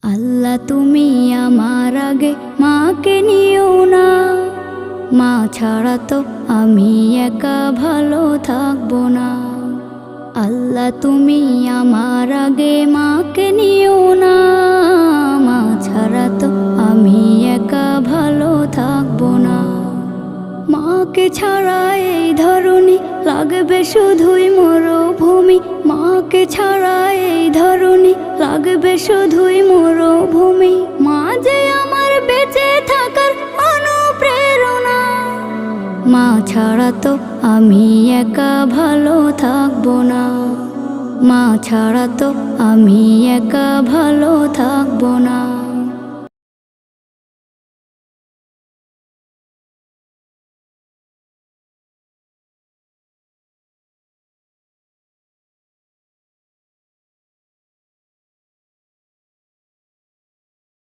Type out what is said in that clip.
আল্লাহ তুমি আমার আগে মাকে নিও না, মা ছাড়া তো আমি একা ভালো থাকবো না। আল্লাহ তুমি আমার আগে মাকে নিও না, মা ছাড়া তো আমি একা ভালো থাকবো না। মাকে ছাড়া এই ধরনী লাগবে শুধুই মরুভূমি, মাকে ছাড়া এই ধরনী লাগবে শুধুই মরুভূমি। মা যে আমার বেঁচে থাকার অনুপ্রেরণা, মা ছাড়া তো আমি একা ভালো থাকবো না, মা ছাড়া তো আমি একা ভালো থাকবো